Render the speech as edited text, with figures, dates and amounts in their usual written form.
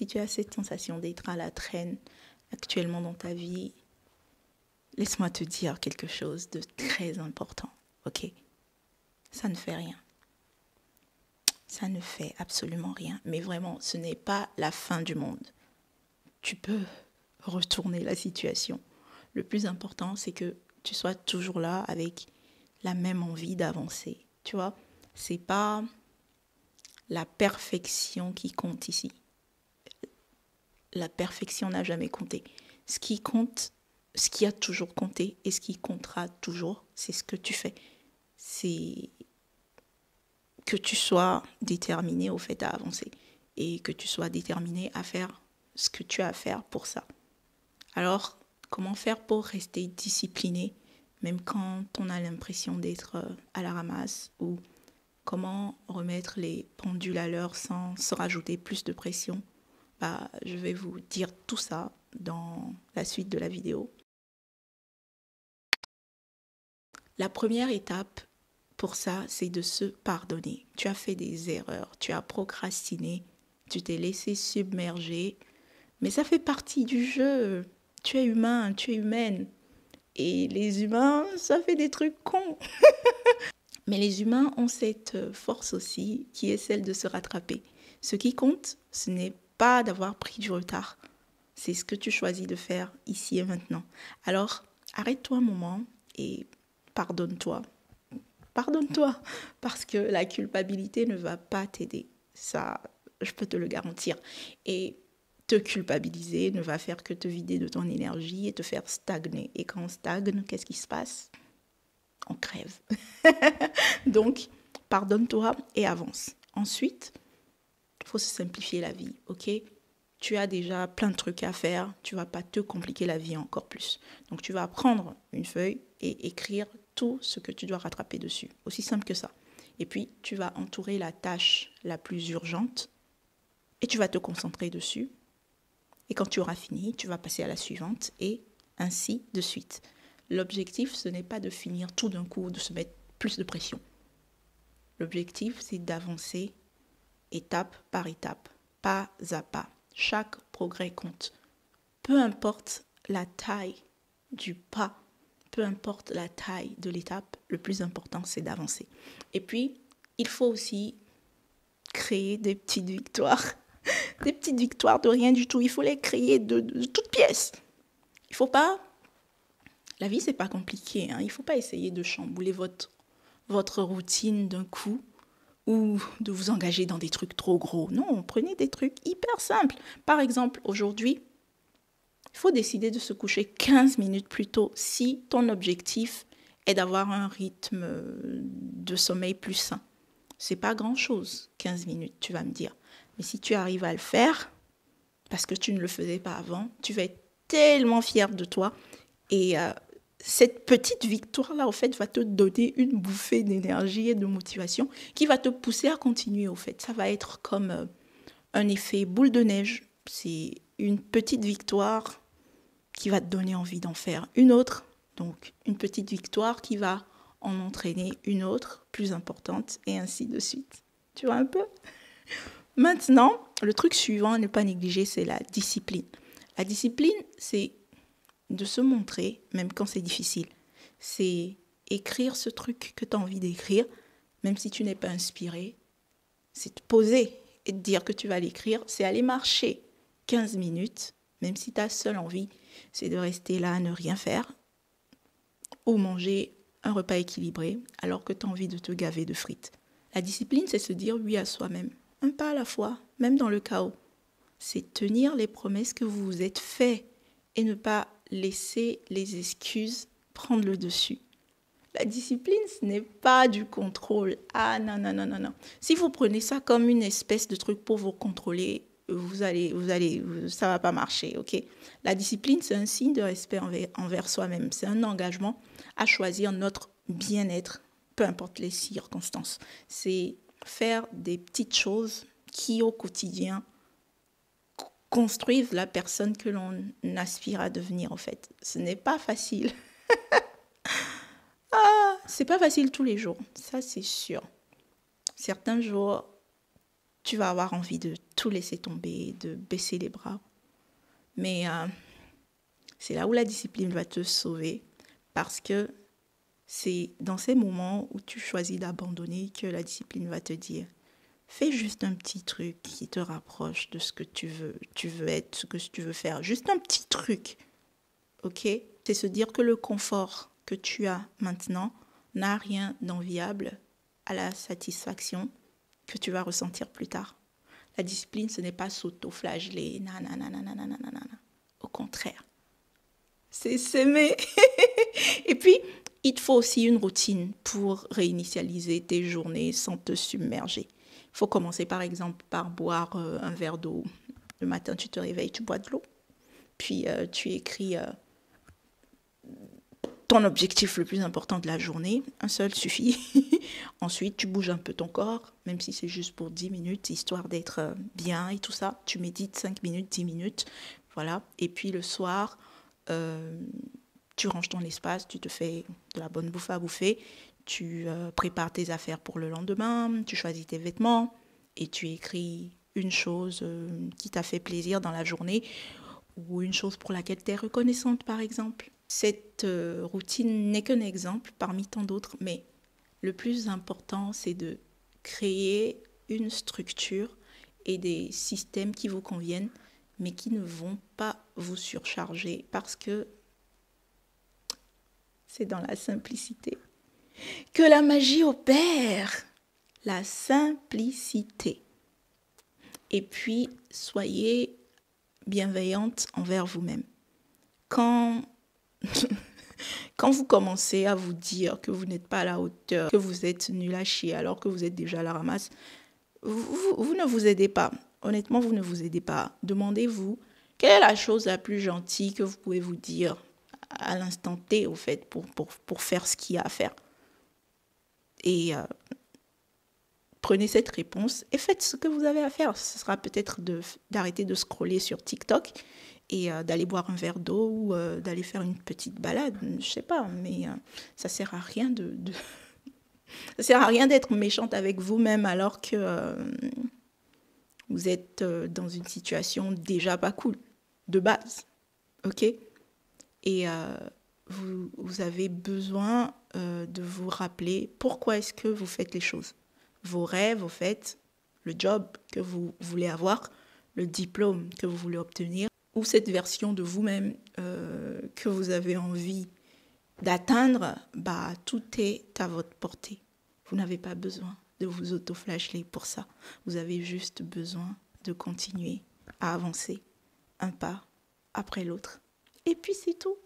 si tu as cette sensation d'être à la traîne actuellement dans ta vie, laisse-moi te dire quelque chose de très important, ok? Ça ne fait rien. Ça ne fait absolument rien. Mais vraiment, ce n'est pas la fin du monde. Tu peux retourner la situation. Le plus important, c'est que tu sois toujours là avec la même envie d'avancer. Tu vois, c'est pas la perfection qui compte ici. La perfection n'a jamais compté. Ce qui compte, ce qui a toujours compté et ce qui comptera toujours, c'est ce que tu fais. C'est que tu sois déterminé au fait à avancer et que tu sois déterminé à faire ce que tu as à faire pour ça. Alors, comment faire pour rester discipliné, même quand on a l'impression d'être à la ramasse, ou comment remettre les pendules à l'heure sans se rajouter plus de pression? Je vais vous dire tout ça dans la suite de la vidéo. La première étape pour ça, c'est de se pardonner. Tu as fait des erreurs, tu as procrastiné, tu t'es laissé submerger, mais ça fait partie du jeu. Tu es humain, tu es humaine. Et les humains, ça fait des trucs cons. Mais les humains ont cette force aussi qui est celle de se rattraper. Ce qui compte, ce n'est pas d'avoir pris du retard. C'est ce que tu choisis de faire ici et maintenant. Alors, arrête-toi un moment et pardonne-toi. Pardonne-toi, parce que la culpabilité ne va pas t'aider. Ça, je peux te le garantir. Et te culpabiliser ne va faire que te vider de ton énergie et te faire stagner. Et quand on stagne, qu'est-ce qui se passe? On crève. Donc, pardonne-toi et avance. Ensuite, il faut se simplifier la vie, ok? Tu as déjà plein de trucs à faire, tu ne vas pas te compliquer la vie encore plus. Donc, tu vas prendre une feuille et écrire tout ce que tu dois rattraper dessus. Aussi simple que ça. Et puis, tu vas entourer la tâche la plus urgente et tu vas te concentrer dessus. Et quand tu auras fini, tu vas passer à la suivante et ainsi de suite. L'objectif, ce n'est pas de finir tout d'un coup, de se mettre plus de pression. L'objectif, c'est d'avancer étape par étape, pas à pas. Chaque progrès compte. Peu importe la taille du pas, peu importe la taille de l'étape, le plus important, c'est d'avancer. Et puis, il faut aussi créer des petites victoires. Des petites victoires de rien du tout. Il faut les créer de toutes pièces. Il faut pas... La vie, c'est pas compliqué. Il faut pas essayer de chambouler votre routine d'un coup ou de vous engager dans des trucs trop gros. Non, prenez des trucs hyper simples. Par exemple, aujourd'hui, il faut décider de se coucher 15 minutes plus tôt si ton objectif est d'avoir un rythme de sommeil plus sain. C'est pas grand-chose, 15 minutes, tu vas me dire. Mais si tu arrives à le faire, parce que tu ne le faisais pas avant, tu vas être tellement fier de toi. Et cette petite victoire-là, au fait, va te donner une bouffée d'énergie et de motivation qui va te pousser à continuer, au fait. Ça va être comme un effet boule de neige. C'est une petite victoire qui va te donner envie d'en faire une autre. Donc, une petite victoire qui va en entraîner une autre, plus importante, et ainsi de suite. Tu vois un peu? Maintenant, le truc suivant à ne pas négliger, c'est la discipline. La discipline, c'est de se montrer, même quand c'est difficile. C'est écrire ce truc que tu as envie d'écrire, même si tu n'es pas inspiré. C'est te poser et te dire que tu vas l'écrire. C'est aller marcher 15 minutes, même si ta seule envie, c'est de rester là, ne rien faire, ou manger un repas équilibré, alors que tu as envie de te gaver de frites. La discipline, c'est se dire oui à soi-même, un pas à la fois, même dans le chaos. C'est tenir les promesses que vous vous êtes faites et ne pas laisser les excuses prendre le dessus. La discipline, ce n'est pas du contrôle. Ah non, non, non, non, non. Si vous prenez ça comme une espèce de truc pour vous contrôler, ça va pas marcher, ok? La discipline, c'est un signe de respect envers soi-même. C'est un engagement à choisir notre bien-être, peu importe les circonstances. C'est faire des petites choses qui, au quotidien, construisent la personne que l'on aspire à devenir, en fait. Ce n'est pas facile. C'est pas facile tous les jours, ça c'est sûr. Certains jours, tu vas avoir envie de tout laisser tomber, de baisser les bras. Mais c'est là où la discipline va te sauver, parce que c'est dans ces moments où tu choisis d'abandonner que la discipline va te dire fais juste un petit truc qui te rapproche de ce que tu veux être, ce que tu veux faire. Juste un petit truc, ok? C'est se dire que le confort que tu as maintenant n'a rien d'enviable à la satisfaction que tu vas ressentir plus tard. La discipline, ce n'est pas s'auto-flageller, nanana. Au contraire, c'est s'aimer. Et puis, il te faut aussi une routine pour réinitialiser tes journées sans te submerger. Il faut commencer par exemple par boire un verre d'eau. Le matin, tu te réveilles, tu bois de l'eau. Puis tu écris ton objectif le plus important de la journée. Un seul suffit. Ensuite, tu bouges un peu ton corps, même si c'est juste pour 10 minutes, histoire d'être bien et tout ça. Tu médites 5 minutes, 10 minutes. Voilà. Et puis le soir, tu ranges ton espace, tu te fais de la bonne bouffe à bouffer. Tu prépares tes affaires pour le lendemain, tu choisis tes vêtements et tu écris une chose qui t'a fait plaisir dans la journée ou une chose pour laquelle tu es reconnaissante, par exemple. Cette routine n'est qu'un exemple parmi tant d'autres, mais le plus important, c'est de créer une structure et des systèmes qui vous conviennent, mais qui ne vont pas vous surcharger parce que c'est dans la simplicité que la magie opère. La simplicité. Et puis, soyez bienveillante envers vous-même. Quand vous commencez à vous dire que vous n'êtes pas à la hauteur, que vous êtes nul à chier alors que vous êtes déjà à la ramasse, vous ne vous aidez pas. Honnêtement, vous ne vous aidez pas. Demandez-vous quelle est la chose la plus gentille que vous pouvez vous dire à l'instant T, au fait, pour faire ce qu'il y a à faire. Et prenez cette réponse et faites ce que vous avez à faire. Ce sera peut-être d'arrêter de scroller sur TikTok et d'aller boire un verre d'eau ou d'aller faire une petite balade. Je sais pas, mais ça sert à rien ça sert à rien d'être méchante avec vous-même alors que vous êtes dans une situation déjà pas cool, de base. Ok? Et vous avez besoin de vous rappeler pourquoi est-ce que vous faites les choses. Vos rêves, au fait, le job que vous voulez avoir, le diplôme que vous voulez obtenir, ou cette version de vous-même que vous avez envie d'atteindre, bah, tout est à votre portée. Vous n'avez pas besoin de vous auto-flageller pour ça. Vous avez juste besoin de continuer à avancer un pas après l'autre. Et puis c'est tout.